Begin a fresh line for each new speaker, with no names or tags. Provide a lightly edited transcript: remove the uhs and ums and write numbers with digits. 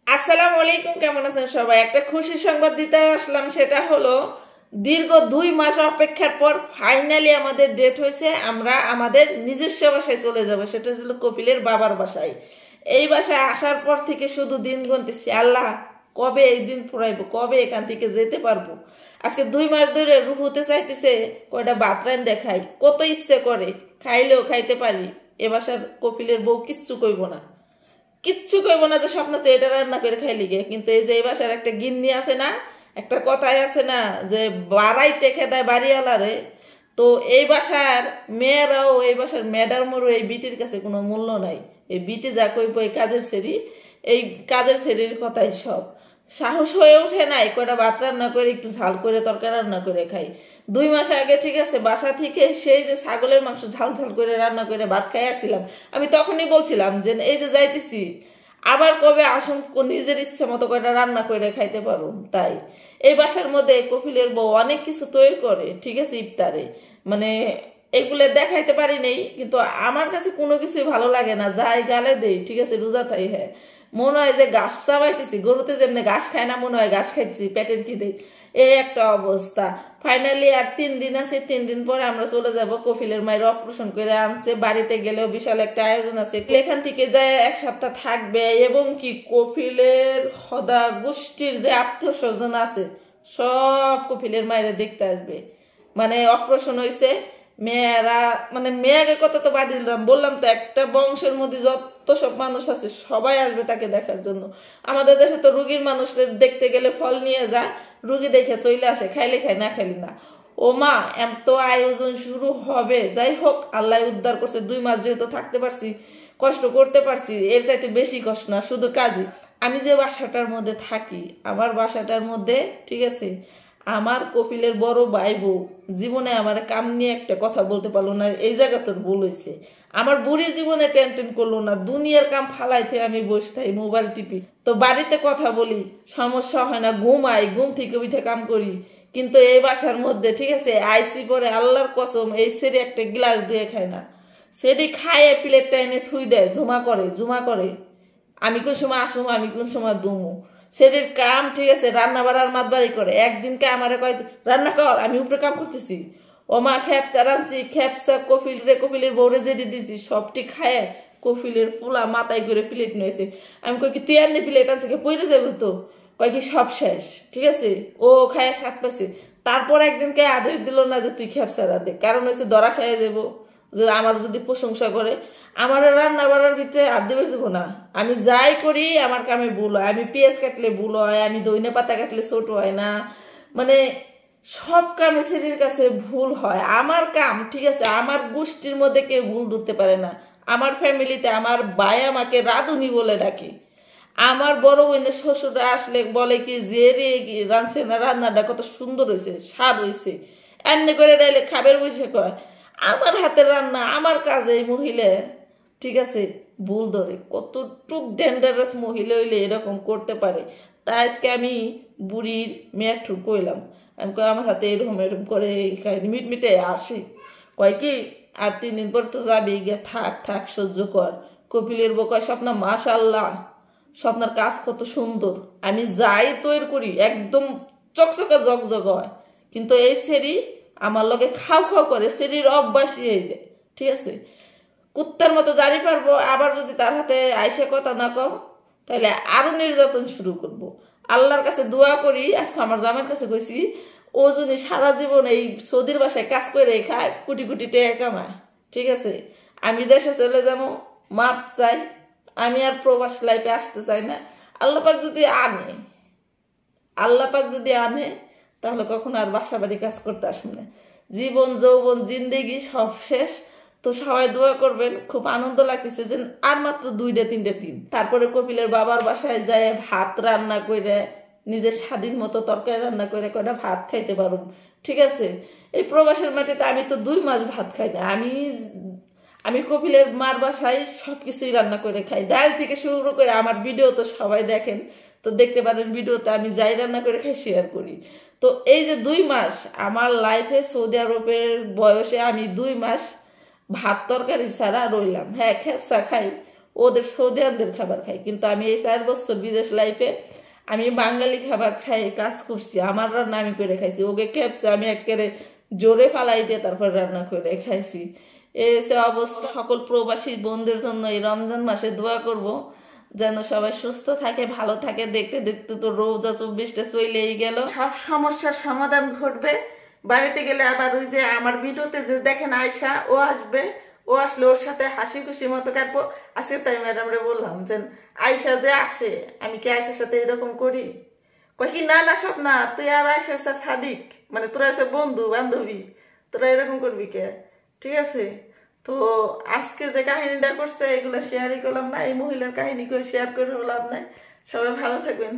আসসালামু আলাইকুম, কেমন আছেন সবাই? একটা খুশি সংবাদ দিতে আসলাম। সেটা হলো দীর্ঘ 2 মাস অপেক্ষার পর ফাইনালি আমাদের ডেট হয়েছে। আমরা আমাদের নিজস্ব বাসায় চলে যাব। সেটা হলো কপিলের বাবার বাসায়। এই বাসায় আসার পর থেকে শুধু দিন গুনতেছি, আল্লাহ কবে এই দিন ফুরাইবো, কবে এখান থেকে যেতে পারবো। আজকে 2 মাস ধরে রুহুতে চাইতেছে কয়টা বাতরান দেখাই, কত ইচ্ছে করে, খাইলেও খাইতে পারি। এ বাসার কপিলের বউ কিচ্ছু কইব না, কিচ্ছু কইব না যে স্বপ্নতে এটা রান্না করে খাইলি গে। কিন্তু এই যে এই বাসার একটা গিন্নি আছে না, একটা কথাই আছে না যে বাড়াই টেকে দেয় বাড়িওয়ালারে। তো এই বাসার মেয়েরাও, এই বাসার ম্যাডামরও এই বিটির কাছে কোনো মূল্য নাই। এই বিটি যা কইব এই কাজের সেরি, এই কাজের সেরির কথাই সব। সাহস হয়ে ওঠে নাই কয়টা ভাত রান্না করে একটু ঝাল করে তরকারি রান্না করে খাই। 2 মাস আগে ঠিক আছে বাসা থেকে সেই যে ছাগলের মাংস ঝাল ঝাল করে রান্না করে ভাত খাই আসছিলাম। আমি তখনই বলছিলাম যে এই যে যাইতেছি আবার কবে আসুন, নিজের ইচ্ছে মতো কয়টা রান্না করে খাইতে পারো। তাই এই বাসার মধ্যে কপিলের বউ অনেক কিছু তৈরি করে, ঠিক আছে ইফতারে, মানে এগুলো দেখাইতে পারি নেই। কিন্তু আমার কাছে কোনো কিছুই ভালো লাগে না, যাই গালে দেই, ঠিক আছে রোজা তাই। হ্যাঁ, মনে হয় যে ঘাস চাবাইতেছি, গরুতে যেমনি ঘাস খায় না, মনে হয় ঘাস খাইতেছি পেটের খিদে। এই একটা অবস্থা। ফাইনালি আর 3 দিন আছে, 3 দিন পরে আমরা চলে যাব। কপিলের মায়ের অপারেশন করে আনছে, বাড়িতে গেলেও বিশাল একটা আয়োজন আছে। এখান থেকে যায় 1 সপ্তাহ থাকবে এবং কি কপিলের হদা গোষ্ঠীর যে আত্মীয় স্বজন আছে সব কপিলের মায়ের দেখতে আসবে। মানে অপারেশন হয়েছে, মেয়েরা মানে মেয়ের কথা তো বাদ দিলাম, বললাম তো একটা বংশের মধ্যে যত সব মানুষ আছে সবাই আসবে তাকে দেখার জন্য। আমাদের দেশে তো রুগীর মানুষদের দেখতে গেলে ফল নিয়ে যায়, রুগী দেখে চলে আসে, খাইলে খাই না খাইলে না। ও মা, এত আয়োজন শুরু হবে। যাই হোক, আল্লাহ উদ্ধার করছে। 2 মাস যেহেতু থাকতে পারছি, কষ্ট করতে পারছি, এর চাইতে বেশি কষ্ট না, শুধু কাজই। আমি যে বাসাটার মধ্যে থাকি, আমার বাসাটার মধ্যে ঠিক আছে আমার কপিলের বড় ভাই বউ জীবনে আমার কাম নিয়ে একটা কথা বলতে পারলো না। এই জায়গা তোর ভুল হয়েছে। আমার বুড়ি জীবনে টেনটেন করলো না, দুনিয়ার কাম ফালাইতে আমি বসে থাকি মোবাইল টিপি। তো বাড়িতে কথা বলি, সমস্যা হয় না, ঘুমাই, ঘুম থেকে উঠে কাম করি। কিন্তু এই বাসার মধ্যে ঠিক আছে আইসি পরে আল্লাহর কসম এই সেরে একটা গ্লাস দিয়ে খায় না। সেটি খায় প্লেটটা এনে থুই দেয়, জমা করে জমা করে। আমি কোন সময় আসুম, আমি কোন সময় দুমু। সেটির কাম ঠিক আছে রান্না বাড়ার মাতবাড়ি করে। একদিনকে আমারে কয় রান্না কর, আমি উপরে কাম করতেছি। ও মা খেপসা রাঁধছি, খেপসা কপিলের বউরে যেটি দিয়েছি সবটি খায় কপিলের ফুলা মাথায় করে প্লেট নিয়েছে। আমি কই কি তুই এমনি প্লেট আনছে কে পইরে যাবে তো? কয় কি সব শেষ, ঠিক আছে ও খায় স্বাদ পাইছে। তারপর একদিনকে আদেশ দিল না যে তুই খেপসা রাঁধে, কারণ হচ্ছে ধরা খাইয়ে যাবো যে আমার যদি প্রশংসা করে। আমার রান্না বাড়ার ভিতরে হাত দিবে দেবো না। আমি যাই করি আমার কামে ভুল হয়, আমি পেঁয়াজ কাটলে ভুল হয়, আমি ধনে পাতা কাটলে ছোট হয় না, মানে সব কামে শরীর কাছে ভুল হয়। আমার কাম ঠিক আছে, আমার গোষ্ঠীর মধ্যে কেউ ভুল ধরতে পারে না। আমার ফ্যামিলিতে আমার ভাই আমাকে রাঁধুনি বলে ডাকে। আমার বড় বোনের শ্বশুররা আসলে বলে কি যে রে রাঁধছে না, রান্নাটা কত সুন্দর হয়েছে, স্বাদ হয়েছে, এমনি করে ডাইলে খাবার বসে কয়। আমার হাতের রান্না, আমার কাজে এই মহিলা ঠিক আছে ভুল ধরে। কতটুক ডেঞ্জারাস মহিলা হইলে এরকম করতে পারে। তা আজকে আমি বুড়ির মেয়েঠু কইলাম, আমি কই আমার হাতে এরকম এরকম করে মিটমিটে আসি। কয় কি আর 3 দিন পর তো যাবি, গিয়ে থাক থাক সহ্য কর। কপিলের বউ কয় স্বপ্না মাশাআল্লাহ, স্বপ্নার কাজ কত সুন্দর, আমি যাই তৈরি করি একদম চকচকা জগজগ হয়। কিন্তু এই সেরি আমার লগে খাও খাও করে, সেরির অভ্যাসই এই দেয়, ঠিক আছে কুত্তার মতো জারি পারবো। আবার যদি তার হাতে আইসে কথা না কও তাহলে আরো নির্যাতন শুরু করব। আল্লাহর কাছে দোয়া করি, আজকে আমার জামাইয়ের কাছে কইছি ও যদি সারা জীবন এই সৌদির বাসায় কাজ করে খায়, কোটি কোটি টাকা কামায়, ঠিক আছে আমি দেশে চলে যাবো, মাপ চাই, আমি আর প্রবাস লাইফে আসতে চাই না। আল্লাপাক যদি আনে, আল্লাপাক যদি আনে তাহলে কখন আর বাসা বাড়ি কাজ করতে আসবে না। জীবন যৌবন জিন্দেগি সব শেষ। তো সবাই দোয়া করবেন। খুব আনন্দ লাগতেছে যে আর মাত্র 2-3 দিন, তারপরে কপিলের বাবার বাসায় যায় ভাত রান্না করে নিজের স্বাধীন মতো তরকারি রান্না করে কয়টা ভাত খাইতে পারব, ঠিক আছে। এই প্রবাসের মাটিতে আমি তো 2 মাস ভাত খাই না। আমি কপিলের মার বাসায় সবকিছুই রান্না করে খাই, ডাল থেকে শুরু করে। আমার ভিডিও তো সবাই দেখেন, তো দেখতে পারেন ভিডিওতে আমি যাই রান্না করে খাই শেয়ার করি। তো এই যে 2 মাস আমার লাইফে সৌদি আরবের বয়সে আমি 2 মাস ভাত তরকারি ছাড়া রইলাম। হ্যাঁ খেপসা খাই, ওদের সৌদিয়ানদের খাবার খাই, কিন্তু আমি এই 4 বছর বিদেশ লাইফে আমি বাঙালি খাবার খাই কাজ করছি, আমার রান্না আমি করে খাইছি। ওকে খেপছে আমি একেবারে জোরে ফালাই দিয়ে তারপর রান্না করে খাইছি। এই হচ্ছে অবস্থা। সকল প্রবাসী বোনদের জন্য এই রমজান মাসে দোয়া করব যেন সবাই সুস্থ থাকে, ভালো থাকে। দেখতে দেখতে তো রোজা 24টা চলেই গেল। সব সমস্যার সমাধান ঘটবে। বাড়িতে গেলে আবার ওই যে আমার ভিডিওতে যে দেখেন আয়শা, ও আসবে, ও আসলে ওর সাথে হাসি খুশি মতো কাটবো। আজকে তাই ম্যাডামরে বললাম যে আয়শা যে আসে, আমি কি আয়শার সাথে এরকম করি? কয় কি না না সব না, তুই আর আয়সা হচ্ছে সাদিক, মানে তোরা হচ্ছে বন্ধু বান্ধবী, তোরা এরকম করবি কে? ঠিক আছে। তো আজকে যে কাহিনীটা করছে এগুলো শেয়ারই করলাম না, এই মহিলার কাহিনী করে শেয়ার করে লাভ নাই। সবাই ভালো থাকবেন।